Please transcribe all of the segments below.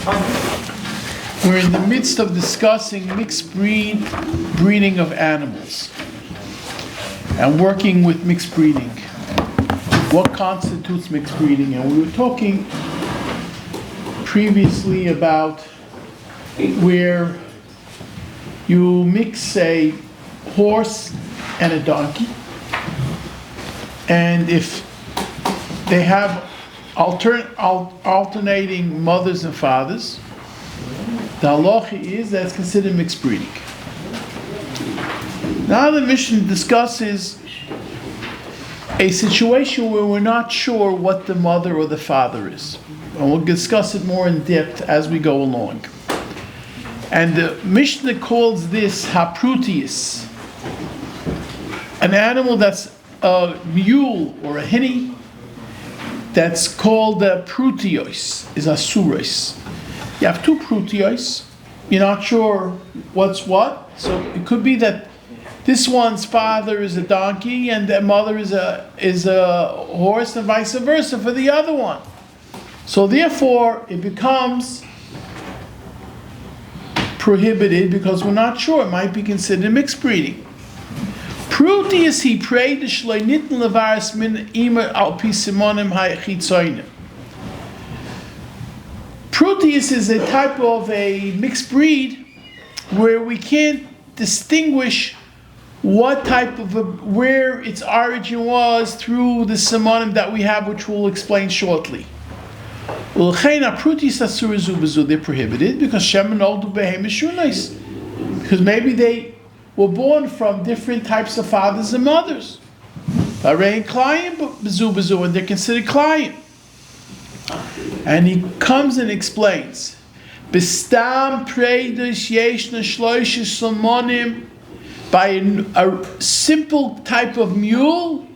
We're in the midst of discussing mixed breeding of animals and working with mixed breeding. What constitutes mixed breeding? And we were talking previously about where you mix a horse and a donkey, and if they have alternating mothers and fathers, the halacha is that's considered mixed breeding. Now the Mishna discusses a situation where we're not sure what the mother or the father is. And we'll discuss it more in depth as we go along. And the Mishnah calls this haprutius, an animal that's a mule or a hinny, that's called prutios, is asuros. You have two prutios, you're not sure what's what, so it could be that this one's father is a donkey and their mother is a horse, and vice versa for the other one. So therefore it becomes prohibited because we're not sure. It might be considered mixed breeding. Prutius he prayed the shleinitin levaris min imer al pi simonim ha'chitzonim. Prutius is a type of a mixed breed where we can't distinguish what type of where its origin was through the simonim that we have, which we'll explain shortly. They're prohibited because because maybe they were born from different types of fathers and mothers. And they're considered Kilayim. And he comes and explains. By a simple type of mule,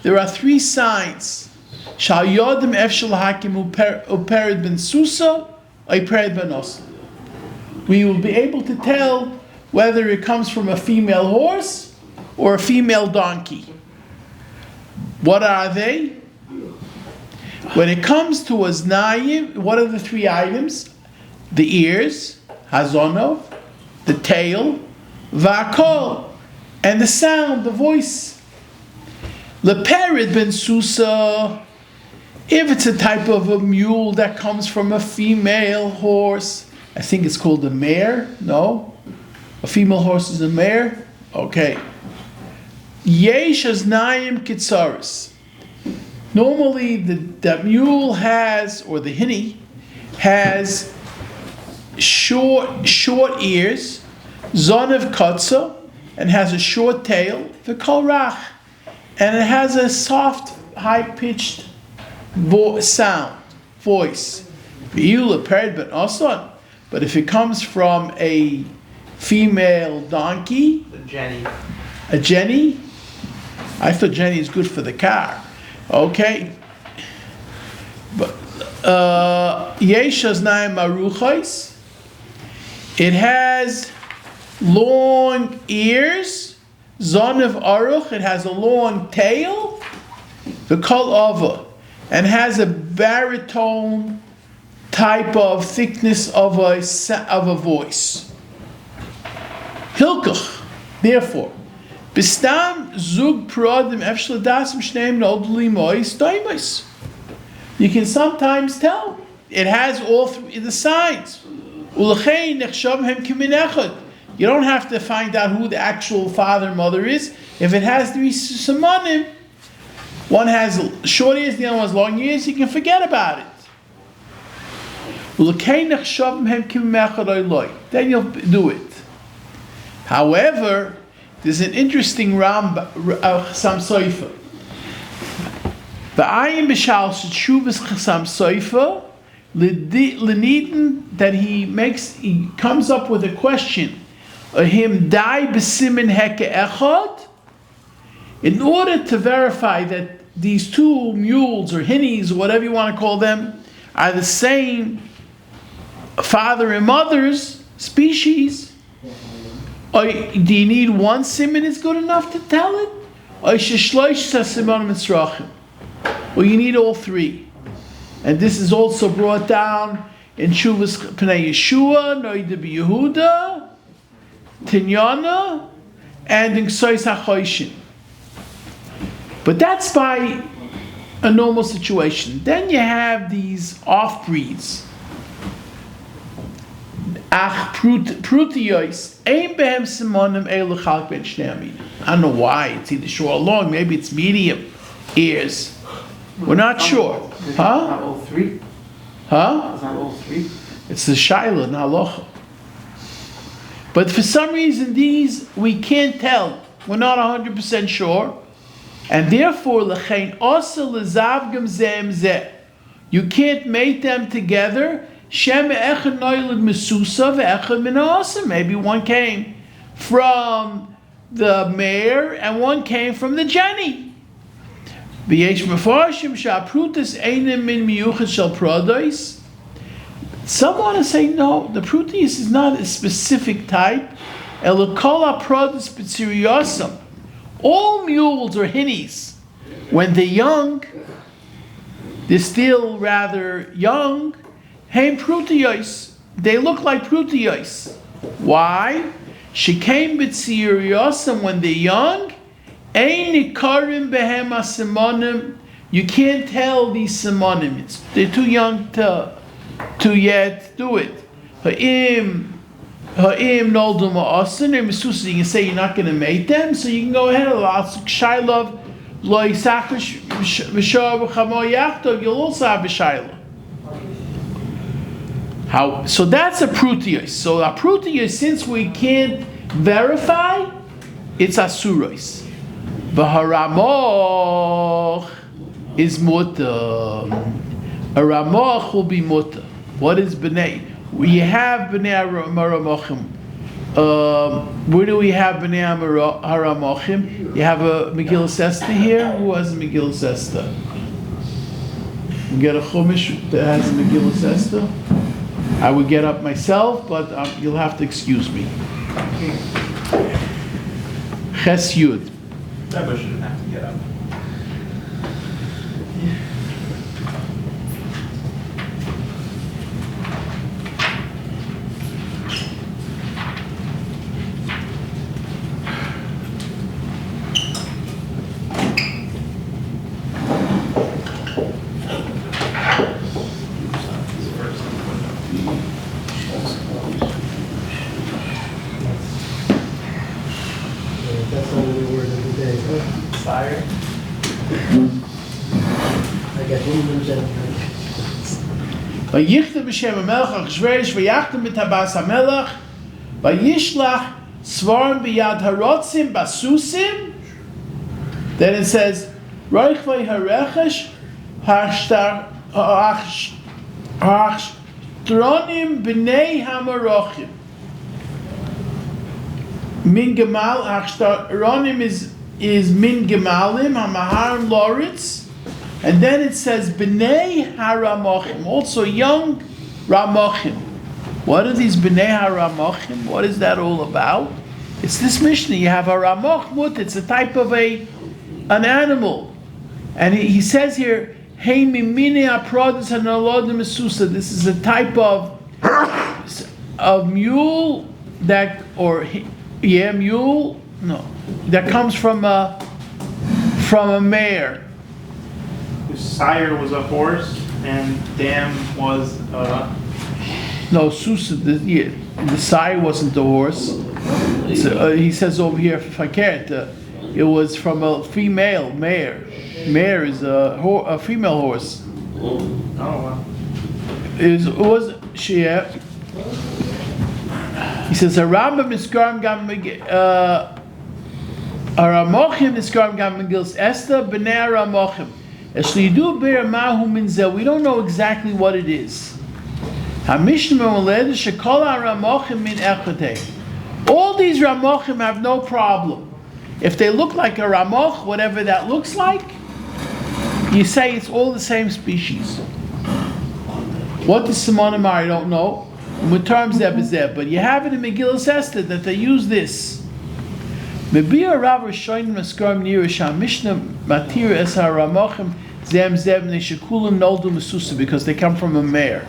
there are three signs. We will be able to tell whether it comes from a female horse or a female donkey. What are they? When it comes to aznayim, what are the three items? The ears, hazonov, the tail, va'kol, and the sound, the voice. Leperid ben susa, if it's a type of a mule that comes from a female horse, I think it's called a mare. No, a female horse is a mare. Okay. Yesh aznayim kitzaris. Normally, the mule has, or the hinny has short ears, zonev katza, and has a short tail, the kolrach, and it has a soft, high-pitched voice. But if it comes from a female donkey, a Jenny, I thought Jenny is good for the car. Okay, but Yeshaznaim Maruchais. It has long ears, Zonev Aruch. It has a long tail, the Kol Ava, and has a baritone type of thickness of a voice. Hilkach, therefore. Bistam zug prodim efshledasim shneim nodli mois daimos. You can sometimes tell it has all the signs. Ulechein nechshav hem kimin echad. You don't have to find out who the actual father and mother is. If it has three simonim, one has short ears, the other one has long ears, you can forget about it. Ulechein nechshav hem kimin echad oiloi. Then you'll do it. However, there's an interesting Chasam Sofer. The ayin b'shal sheshuvas Chasam Sofer leniden that he comes up with a question. Him dai b'simin heke echad. In order to verify that these two mules or hinnies or whatever you want to call them are the same father and mother's species. Do you need one siman is good enough to tell it? Or you need all three. And this is also brought down in Shuvas Pnei Yeshua, Noida B'Yehuda, Tinyana, and in Ksois HaChoishin. But that's by a normal situation. Then you have these off-breeds. Ach prutiyos ein behem simonim elu chalk ben shnei. I don't know why. It's either short or long. Maybe it's medium ears. We're not sure. Huh? Not all three. Huh? It's not all three. It's the shaila and halacha. But for some reason, these we can't tell. We're not 100% sure, and therefore lechein asa lezavgam zem zeh. You can't mate them together. Shem echad noilad mesusa ve'echad minasa. Maybe one came from the mare and one came from the jenny. V'yesh mefarshim sha'prutas einem min miyuchad shel prodos. Some want to say no, the prutius is not a specific type. Elokol ha'prodos b'tziriyosam. All mules or hinnies, when they're young, they're still rather young. Hey, prutiyos. They look like prutiyos. Why? She came b'tziriyosam when they're young. Ein ikarim behem asimonim. You can't tell these simonim. They're too young to yet do it. Ha'im noldu ma'asin. You can say you're not going to mate them, so you can go ahead. You'll also have a shayla. How? So that's a prutius. So a prutius, since we can't verify, it's asuros. V'haramoch is muta. A ramoch will be muta. What is b'nei? We have b'nei haramochim. Where do we have b'nei haramochim? You have a Megillah Esther here. Who has a Megillah Esther? We get a chumash that has a Megillah Esther. I would get up myself, but you'll have to excuse me. Ches Yud. Rebbe shouldn't have to get up. That's only the word of the day, huh? Fire. I got Mules and Hinnys. Vayichtem b'shem hamelech Achashverosh vayachtem b'tabas hamelech vayishlach svarim b'yad harotzim basusim. Then it says roich vayharechesh hashtronim b'nei hamarochim. Min gemal hashtronim is min gemalim hamaharim loritz. And then it says b'nei haramochim, also young ramochim. What are these b'nei haramochim? What is that all about? It's this Mishna. You have a ramoch mut. It's a type of an animal, and he says here, hey mimine aprodus hanalodim mesusa. This is a type of mule mule. No, that comes from a mare. Whose sire was a horse and dam was No, Susa, the sire wasn't the horse. So, he says over here, if I can't, it was from a female mare. Mare is a female horse. oh wow. It was she? He says a Rambam Nisgarim Gam Aramochim Nisgarim Gam Megillas Esther B'nei Aramochim. We don't know exactly what it is. All these Ramochim have no problem. If they look like a Ramoch, whatever that looks like, you say it's all the same species. What the Simonim are, I don't know. With terms but you have it in Megillas Esther that they use this. Mebir Rav Rishonim Maskarim Nirish Mishna Matir Es HaRamochim Zem Zem Neshekulim Noldu Mesusa, because they come from a mare.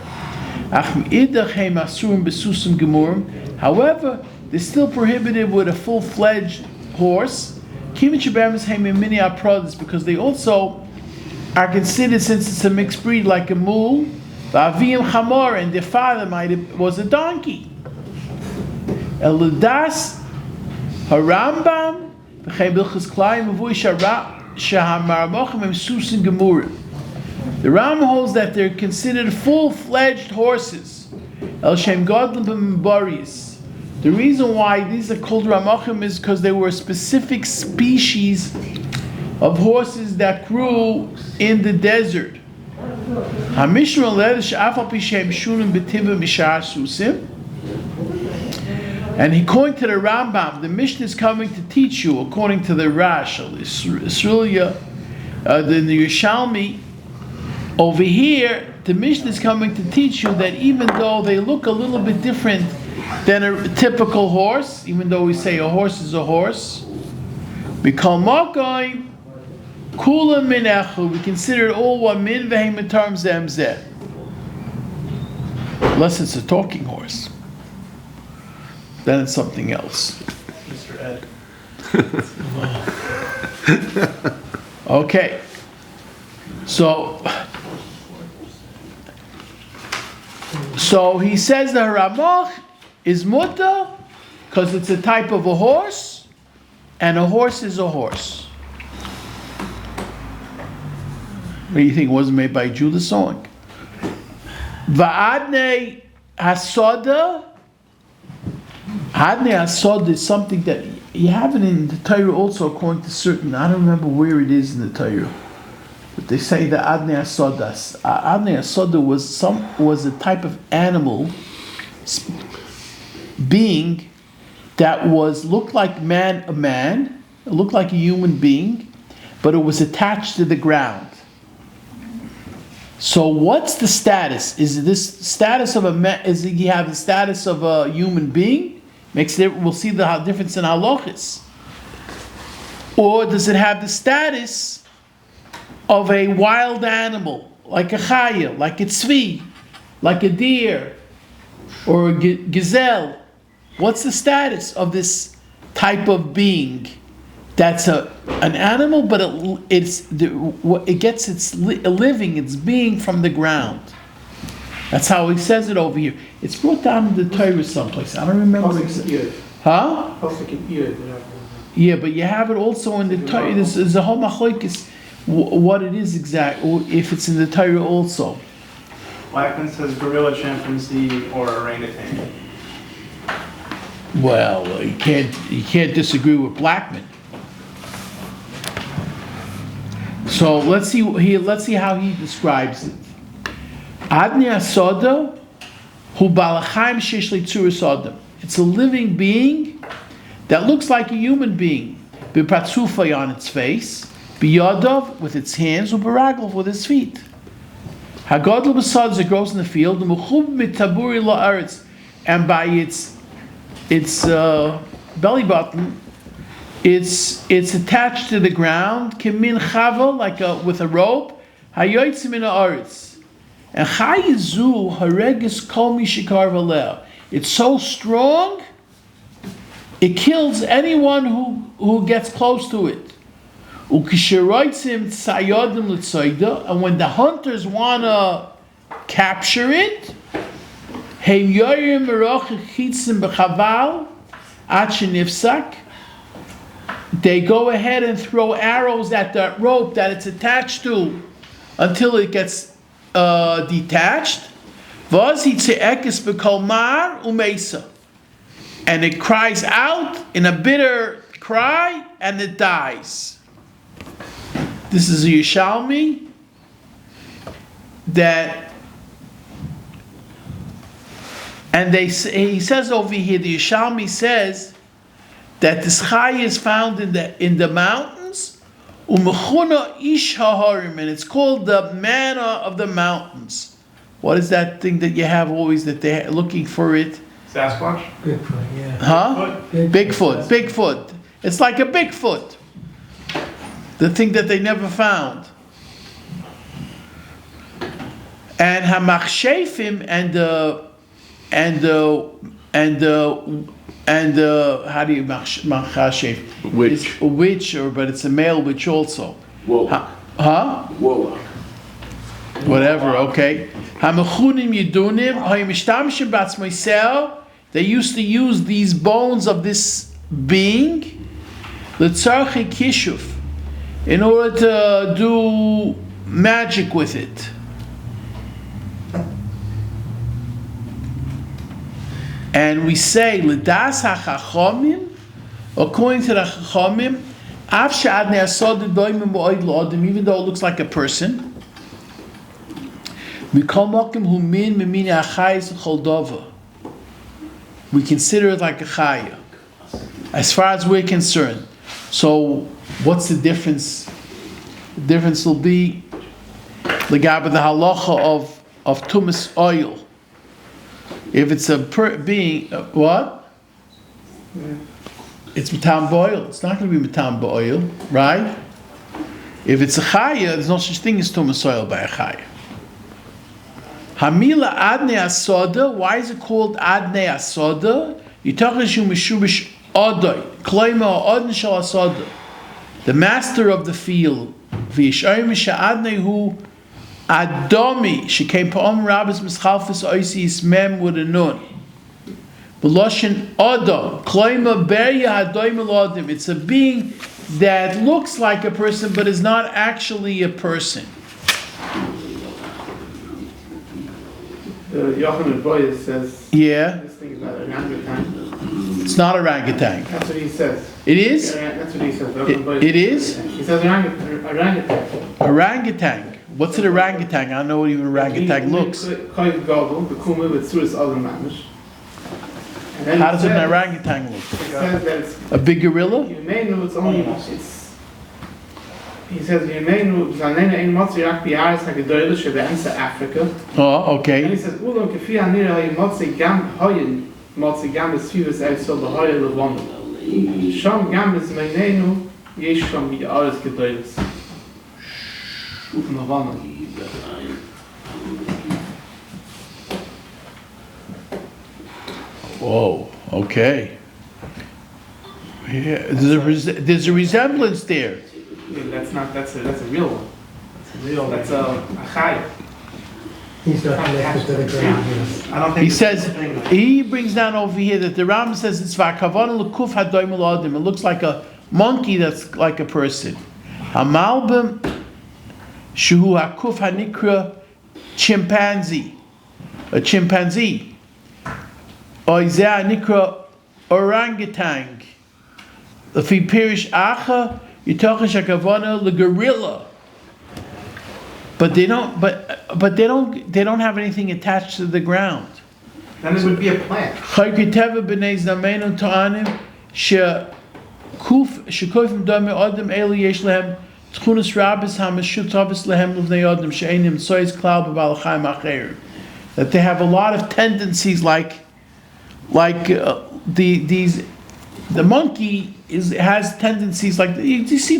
However, they're still prohibited with a full-fledged horse, because they also are considered, since it's a mixed breed, like a mule, and their father was a donkey. Eladas Harambam the Ram holds that they're considered full-fledged horses. El Shem Godlim Baris. The reason why these are called Ramachim is because they were a specific species of horses that grew in the desert. And according to the Rambam, the Mishna is coming to teach you, according to the Rash, the Yerushalmi, over here, the Mishna is coming to teach you that even though they look a little bit different than a typical horse, even though we say a horse is a horse, we consider it all one min v'heim etarm zem zeh. Unless it's a talking horse. Then it's something else. Mr. Ed. Okay. So he says the Ramach is muta because it's a type of a horse, and a horse is a horse. What do you think? It wasn't made by Judah song. Va'adne hasoda. Adne hasoda is something that you have it in the Torah also, according to certain. I don't remember where it is in the Torah. But they say that Adne Asodas. Adne Asoda was a type of animal being that looked like a man, it looked like a human being, but it was attached to the ground. So what's the status? Is this status of a man? Is he have the status of a human being? We'll see the difference in halachis. Or does it have the status of a wild animal, like a chaya, like a tzvi, like a deer, or a gazelle? What's the status of this type of being? That's an animal, but it gets its living, its being from the ground. That's how he says it over here. It's brought down in the Torah someplace. I don't remember exactly. Huh? Yeah, but you have it also in the Torah. There's a whole machlokes what it is exact, or if it's in the Torah also. Blackman says gorilla, chimpanzee, or orangutan. Well, you can't disagree with Blackman. So let's see how he describes it. Adne Asoda hu balachaim shishli tzuris adam. It's a living being that looks like a human being. B'patzufay on its face, biyadav with its hands, u'baraglov with its feet. Hagadol b'sad that grows in the field, u'muchub mitaburi la'aretz, and by its belly button, it's attached to the ground, kimin chava, with a rope, hayotzim in haaretz. And chayizu haregis kol mishikar v'leh. It's so strong, it kills anyone who gets close to it. Ukisheroitzim tsayodim l'tzoida. And when the hunters wanna capture it, heim yorim meroch chitzim b'chaval ad shenifsak. They go ahead and throw arrows at that rope that it's attached to until it gets detached. And it cries out in a bitter cry and it dies. This is a Yerushalmi he says over here, the Yerushalmi says that this chai is found in the mountains, umechuna ish haharim, and it's called the manna of the mountains. What is that thing that you have always that they're looking for it? Sasquatch? Bigfoot, yeah. Huh? Bigfoot. It's like a Bigfoot. The thing that they never found. And hamachshefim and how do you machshef? Witch. It's a witch, but it's a male witch also. Warlock. Huh? Warlock. Whatever. Okay. Hamachunim yidunim hayimishtamshim batzmoisel. They used to use these bones of this being, l'tzarchi kishuf, in order to do magic with it. And we say, l'das hachachamim, according to the chachamim, av she'ad ne'asod doimim ba'od l'odem, even though it looks like a person, mikol mokim hu min mimini achayis chol dova. We consider it like a chaya, as far as we're concerned. So, what's the difference? The difference will be l'gaba the halacha of tumas oil. If it's a being, what? It's matam boil. It's not going to be matam boil, right? If it's a chaya, there's no such thing as tumas oil by a chaya. Hamila adne asoda. Why is it called adne asoda? Yitachashu mishubish odoi kloima odin shal asoda. The master of the field. V'yishayim sha'adne hu adomi. She came pa'om rabbis mischalfis oisis mem with a nun. B'loshin odom kloima berya hadoim elodim. It's a being that looks like a person but is not actually a person. Yochanan Boy says, Yeah. this thing is not an orangutan. It's not orangutan. That's what he says. It is? Yeah, that's what he says. Yochanan Boy It is? He says orangutan. Orangutan. What's an orangutan? I don't know what even orangutan looks. How does an orangutan look? It says that it's, A big gorilla? you may know it's only, he says, you may know, Zanena ein motzi rak bi'aretz ha'gedoyle shebe'emsa Africa. Oh, And okay. he says, Ulam kefi ha'nira ha'im motzi gam hoyin, motzi gam esfivus eisol b'hoye levonu. Sham gam bezmeinenu, yesh sham bi'aretz gedoyles. Ufen levonu. Whoa, okay. Yeah, there's a resemblance there. Yeah, that's a real one. That's a chaya. He's not connected to the ground. Yes. I don't think He it's says, the same thing. he brings down over here that the Ram says it's v'akavana l'kuf hadoim l'odim. It looks like a monkey that's like a person. Hamalbim shuhu hakuf hanikra chimpanzee. A chimpanzee. Oizeh hanikra orangutan. If he pirish acha, yitochish hakavana l'gorilla. But they don't. But they don't have anything attached to the ground. Then it would be a plant. Chaykiteva b'nei zamenu ta'anim shekufim dami adam elu yesh lehem tchunas rabbis hamashut tavis lehem l'vnei adam she'enim sois klal b'balachayim acher. That they have a lot of tendencies like the monkey has tendencies like you see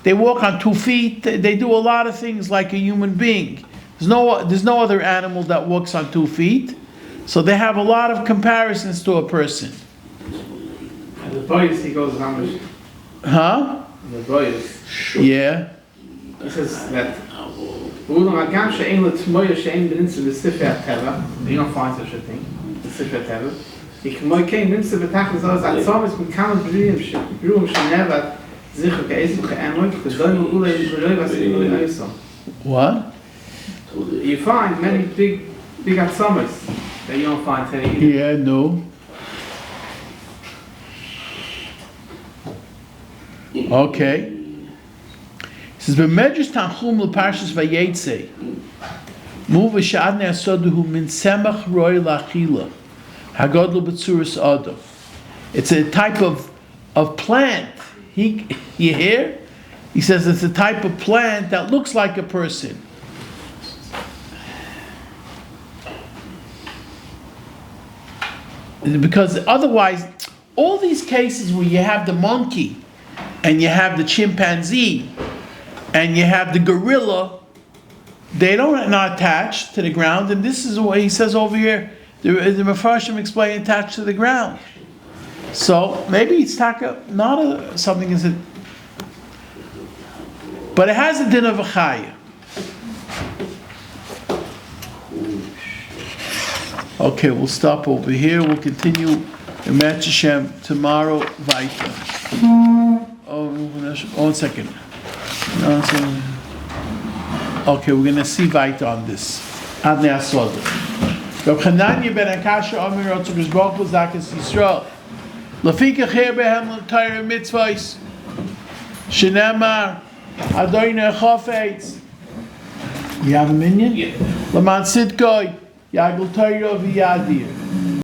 they walk on 2 feet. They do a lot of things like a human being. There's no other animal that walks on 2 feet, so they have a lot of comparisons to a person. And the boys, he goes on. Huh? The boys. Yeah. He says that. Ulam agam she'ein l'tmoya she'ein b'nitza v'sifei HaTeva. You don't find such a thing. V'sifei HaTeva. Ikmoy kein nimtza v'tachas oz atzomis m'kamal b'riyim she'nevat zichu ke'esim ke'emoy k'doim ulei l'b'riyim v'asibulei aysom. What? You find many big atzomis that you don't find today either. Yeah. No. Okay. It says b'medrash Tanchum l'parshas Vayetze. Mu v'sha'ad ne'asoduhu min semach roi la'achila. Hagodlu b'tzuras adam. It's a type of plant. You hear? He says it's a type of plant that looks like a person. Because otherwise, all these cases where you have the monkey, and you have the chimpanzee, and you have the gorilla, they don't not attach to the ground, and this is what he says over here. The Mefarshim explain attached to the ground. So maybe it's not something is it, but it has a din of a chaya. Okay, we'll stop over here. We'll continue in Met Hashem tomorrow. Weiter. Oh, 1 second. No, okay, we're going to see weiter on this. Adnei Asoda. Reb Chananya ben Akasha Amir Otzukas Baruch Zakas Yisrael. Lafika Cher Behem L'Torah Mitzvahs. Shenemar Adoyne Chafetz. You have a minion? Yeah. Laman Sidkoi. Yagul Torah V'Yadir.